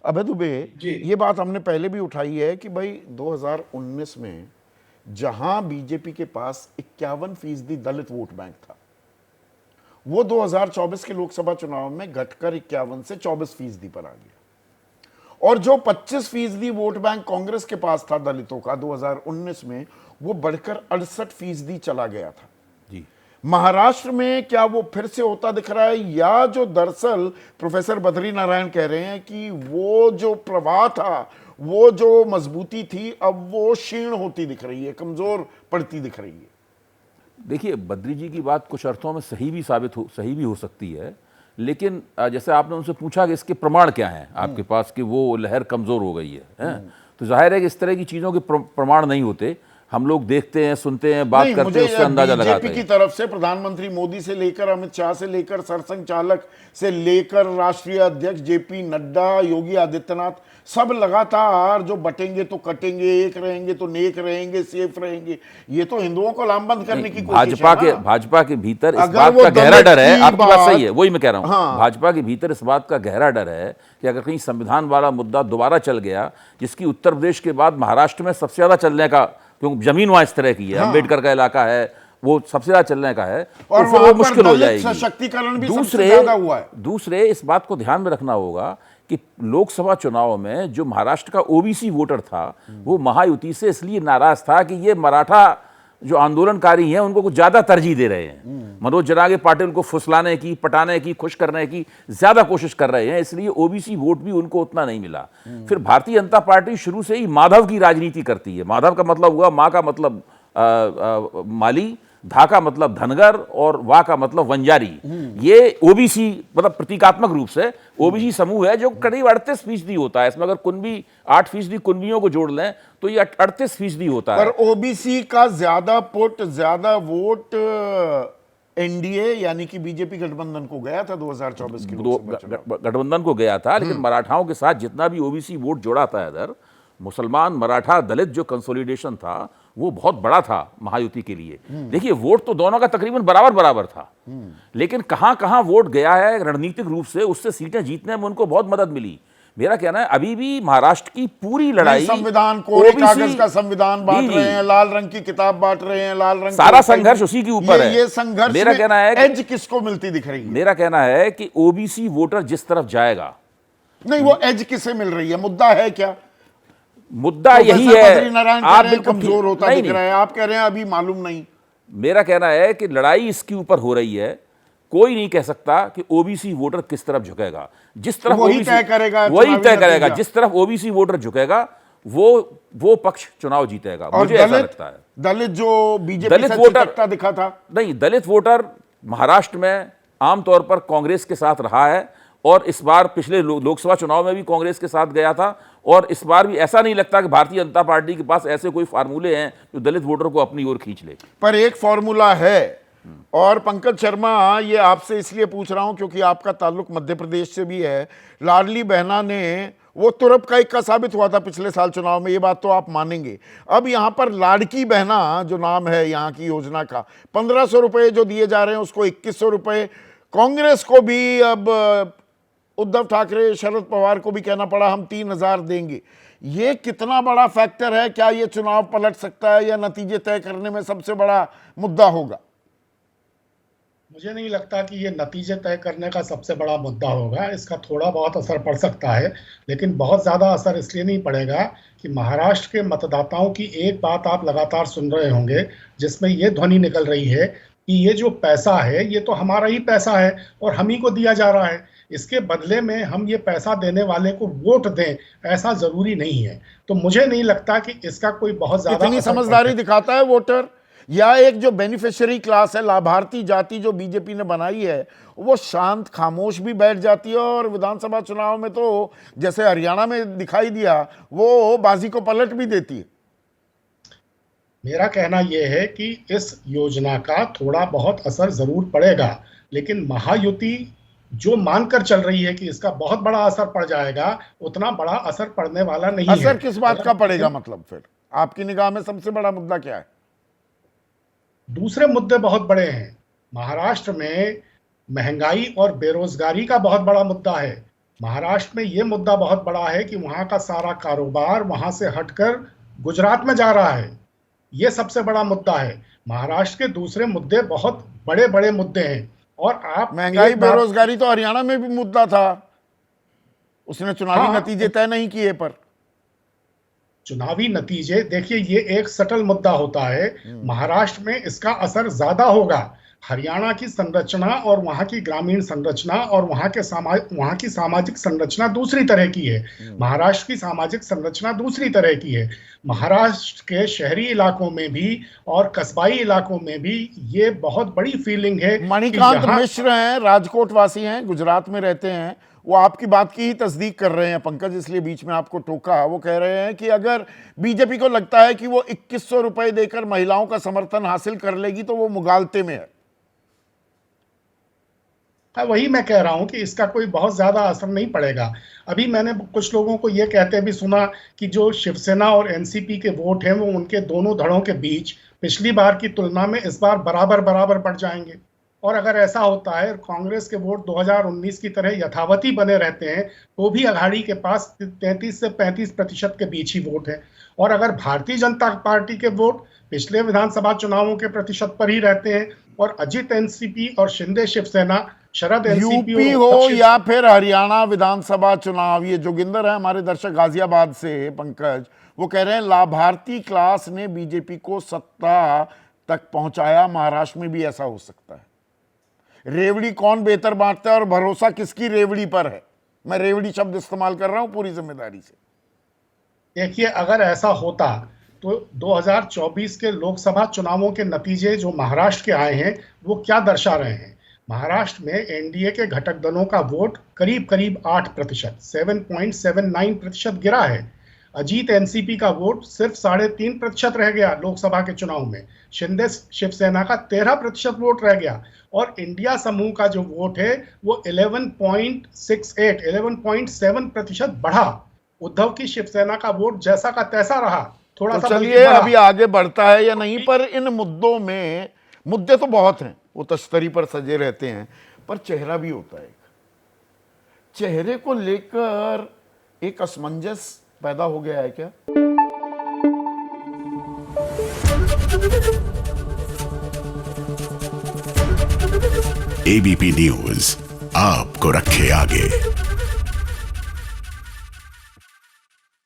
अबे दुबे, जी। ये बात हमने पहले भी उठाई है कि भाई 2019 में जहां बीजेपी के पास 51% दलित वोट बैंक था, वो 2024 के लोकसभा चुनाव में घटकर 51 से 24% पर आ गया। और जो 25% वोट बैंक कांग्रेस के पास था दलितों का 2019 में, वो बढ़कर 68% चला गया था। जी। महाराष्ट्र में क्या वो फिर से होता दिख रहा है, या जो दरअसल प्रोफेसर बद्री नारायण कह रहे हैं कि वो जो प्रवाह था, वो जो मजबूती थी, अब वो क्षीण होती दिख रही है, कमजोर पड़ती दिख रही है? देखिए, बद्री जी की बात कुछ अर्थों में सही भी हो सकती है, लेकिन जैसे आपने उनसे पूछा कि इसके प्रमाण क्या हैं आपके पास कि वो लहर कमजोर हो गई है? तो जाहिर है कि इस तरह की चीज़ों के प्रमाण नहीं होते। हम लोग देखते हैं, सुनते हैं, बात करते हैं, उससे अंदाजा लगाते हैं। बीजेपी की तरफ से प्रधानमंत्री मोदी से लेकर अमित शाह से लेकर सरसंघचालक से लेकर राष्ट्रीय अध्यक्ष जेपी नड्डा, योगी आदित्यनाथ, सब लगातार जो बटेंगे तो कटेंगे, एक रहेंगे तो नेक रहेंगे, सेफ रहेंगे, ये तो हिंदुओं को लामबंद करने की कोशिश है। भाजपा के भीतर इस बात का गहरा डर है। आपकी बात सही है, वही मैं कह रहा हूँ। हाँ। भाजपा के भीतर इस बात का गहरा डर है कि अगर कहीं संविधान वाला मुद्दा दोबारा चल गया, जिसकी उत्तर प्रदेश के बाद महाराष्ट्र में सबसे ज्यादा चलने का, क्योंकि जमीन वहां इस तरह की है, अम्बेडकर का इलाका है, वो सबसे ज्यादा चलने का है, और तो फिर वो मुश्किल हो जाएगी। सशक्तिकरण भी सबसे ज्यादा हुआ है। दूसरे इस बात को ध्यान में रखना होगा कि लोकसभा चुनाव में जो महाराष्ट्र का ओबीसी वोटर था, वो महायुति से इसलिए नाराज था कि ये मराठा जो आंदोलनकारी हैं उनको कुछ ज्यादा तरजीह दे रहे हैं। मनोज जरागे पाटिल को फुसलाने की, पटाने की, खुश करने की ज्यादा कोशिश कर रहे हैं, इसलिए ओबीसी वोट भी उनको उतना नहीं मिला। फिर भारतीय जनता पार्टी शुरू से ही माधव की राजनीति करती है। माधव का मतलब हुआ, माँ का मतलब माली, धा का मतलब धनगर और वाह का मतलब वंजारी। ये ओबीसी मतलब प्रतीकात्मक रूप से ओबीसी समूह है जो करीब 38% होता है। इसमें अगर कुनबी 8% कुनबियों को जोड़ लें तो ये 38% होता है। पर ओबीसी का ज्यादा वोट एनडीए यानी कि बीजेपी गठबंधन को गया था 2024 के लोकसभा चुनाव। गठबंधन को गया था, लेकिन मराठाओं के साथ जितना भी ओबीसी वोट जोड़ा था इधर, मुसलमान, मराठा, दलित जो कंसोलिडेशन था वो बहुत बड़ा था महायुति के लिए। देखिए, वोट तो दोनों का तकरीबन बराबर था, लेकिन कहां कहां वोट गया है रणनीतिक रूप से, उससे सीटें जीतने में उनको बहुत मदद मिली। मेरा कहना है अभी भी महाराष्ट्र की पूरी लड़ाई, संविधान कोरे कागज का संविधान बांट रहे हैं, लाल रंग की किताब बांट रहे हैं, लाल रंग सारा संघर्ष उसी के ऊपर है। ये संघर्ष मेरा कहना है एज किसको मिलती दिख रही है? मेरा कहना है कि ओबीसी वोटर जिस तरफ जाएगा, नहीं, वो एज किसे मिल रही है? मुद्दा है क्या? मुद्दा यही है। आप बिल्कुल कमजोर होता दिख रहा है, आप कह रहे हैं अभी मालूम नहीं। मेरा कहना है कि लड़ाई इसके ऊपर हो रही है। कोई नहीं कह सकता कि ओबीसी वोटर किस तरफ झुकेगा। जिस तरफ वही तय करेगा जिस तरफ ओबीसी वोटर झुकेगा वो पक्ष चुनाव जीतेगा। मुझे ऐसा लगता है। दलित जो बीजेपी से चिपकता दिखा था, नहीं, दलित वोटर महाराष्ट्र में आमतौर पर कांग्रेस के साथ रहा है, और इस बार पिछले लोकसभा चुनाव में भी कांग्रेस के साथ गया था, और इस बार भी ऐसा नहीं लगता कि भारतीय जनता पार्टी के पास ऐसे कोई फार्मूले हैं जो दलित वोटर को अपनी ओर खींच ले। पर एक फॉर्मूला है, और पंकज शर्मा, ये आपसे इसलिए पूछ रहा हूं क्योंकि आपका ताल्लुक मध्य प्रदेश से भी है। लाडली बहना ने वो तुरप का इक्का साबित हुआ था पिछले साल चुनाव में, ये बात तो आप मानेंगे। अब यहां पर लाड़की बहना जो नाम है यहां की योजना का, 1500 रुपए जो दिए जा रहे हैं उसको 2100 रुपए। कांग्रेस को भी अब उद्धव ठाकरे, शरद पवार को भी कहना पड़ा हम 3000 देंगे। ये कितना बड़ा फैक्टर है? क्या ये चुनाव पलट सकता है या नतीजे तय करने में सबसे बड़ा मुद्दा होगा? मुझे नहीं लगता कि ये नतीजे तय करने का सबसे बड़ा मुद्दा होगा। इसका थोड़ा बहुत असर पड़ सकता है, लेकिन बहुत ज़्यादा असर इसलिए नहीं पड़ेगा कि महाराष्ट्र के मतदाताओं की एक बात आप लगातार सुन रहे होंगे, जिसमें ये ध्वनि निकल रही है कि ये जो पैसा है ये तो हमारा ही पैसा है और हम ही को दिया जा रहा है, इसके बदले में हम ये पैसा देने वाले को वोट दें, ऐसा जरूरी नहीं है। तो मुझे नहीं लगता कि इसका कोई बहुत ज्यादा इतनी समझदारी दिखाता है वोटर, या एक जो बेनिफिशियरी क्लास है, लाभार्थी जाति जो बीजेपी ने बनाई है, वो शांत खामोश भी बैठ जाती है, और विधानसभा चुनाव में तो जैसे हरियाणा में दिखाई दिया वो बाजी को पलट भी देती है। मेरा कहना यह है कि इस योजना का थोड़ा बहुत असर जरूर पड़ेगा, लेकिन महायुति जो मानकर चल रही है कि इसका बहुत बड़ा असर पड़ जाएगा, उतना बड़ा असर पड़ने वाला नहीं है। असर किस बात का पड़ेगा? मतलब फिर आपकी निगाह में सबसे बड़ा मुद्दा क्या है? दूसरे मुद्दे बहुत बड़े हैं। महाराष्ट्र में महंगाई और बेरोजगारी का बहुत बड़ा मुद्दा है। महाराष्ट्र में ये मुद्दा बहुत बड़ा है कि वहां का सारा कारोबार वहां से हटकर गुजरात में जा रहा है। ये सबसे बड़ा मुद्दा है। महाराष्ट्र के दूसरे मुद्दे बहुत बड़े बड़े मुद्दे हैं। और आप महंगाई, एक बात- बेरोजगारी तो हरियाणा में भी मुद्दा था, उसने चुनावी हाँ, नतीजे तय नहीं किए। पर चुनावी नतीजे, देखिए, ये एक सटल मुद्दा होता है। महाराष्ट्र में इसका असर ज्यादा होगा। हरियाणा की संरचना और वहां की ग्रामीण संरचना और वहां की सामाजिक संरचना दूसरी तरह की है। महाराष्ट्र की सामाजिक संरचना दूसरी तरह की है। महाराष्ट्र के शहरी इलाकों में भी और कस्बाई इलाकों में भी ये बहुत बड़ी फीलिंग है कि मणिकांत यहाँ- मिश्र हैं, राजकोट वासी हैं, गुजरात में रहते हैं, वो आपकी बात की ही तस्दीक कर रहे हैं पंकज, इसलिए बीच में आपको टोका। वो कह रहे हैं कि अगर बीजेपी को लगता है कि वो 2100 रुपए देकर महिलाओं का समर्थन हासिल कर लेगी तो वो मुगालते में है। वही मैं कह रहा हूं कि इसका कोई बहुत ज्यादा असर नहीं पड़ेगा। अभी मैंने कुछ लोगों को यह कहते भी सुना कि जो शिवसेना और एनसीपी के वोट हैं वो उनके दोनों धड़ों के बीच पिछली बार की तुलना में इस बार बराबर बराबर बढ़ जाएंगे। और अगर ऐसा होता है, कांग्रेस के वोट 2019 की तरह यथावती बने रहते हैं, तो भी अघाड़ी के पास 33 से 35% के बीच ही वोट है। और अगर भारतीय जनता पार्टी के वोट पिछले विधानसभा चुनावों के प्रतिशत पर ही रहते हैं और अजित एनसीपी और शिंदे शिवसेना, शरद एनसीपी यूपी हो या फिर हरियाणा विधानसभा चुनाव, ये जोगिंदर है हमारे दर्शक गाजियाबाद से, पंकज, वो कह रहे हैं लाभार्थी क्लास ने बीजेपी को सत्ता तक पहुंचाया, महाराष्ट्र में भी ऐसा हो सकता है। रेवड़ी कौन बेहतर बांटता है और भरोसा किसकी रेवड़ी पर है? मैं रेवड़ी शब्द इस्तेमाल कर रहा हूं पूरी जिम्मेदारी से। देखिए, अगर ऐसा होता तो 2024 के लोकसभा चुनावों के नतीजे जो महाराष्ट्र के आए हैं वो क्या दर्शा रहे हैं? महाराष्ट्र में एनडीए के घटक दलों का वोट करीब करीब 8%, 7.79% गिरा है। अजीत एनसीपी का वोट सिर्फ 3.5% रह गया लोकसभा के चुनाव में। शिंदे शिवसेना का 13% वोट रह गया। और इंडिया समूह का जो वोट है वो 11.7% बढ़ा। उद्धव की शिवसेना का वोट जैसा का तैसा रहा, थोड़ा तो सा चलिए बढ़ा। अभी आगे बढ़ता है या नहीं, पर इन मुद्दों में, मुद्दे तो बहुत हैं, वो तश्तरी पर सजे रहते हैं, पर चेहरा भी होता है। चेहरे को लेकर एक असमंजस पैदा हो गया है क्या? एबीपी न्यूज आपको रखे आगे।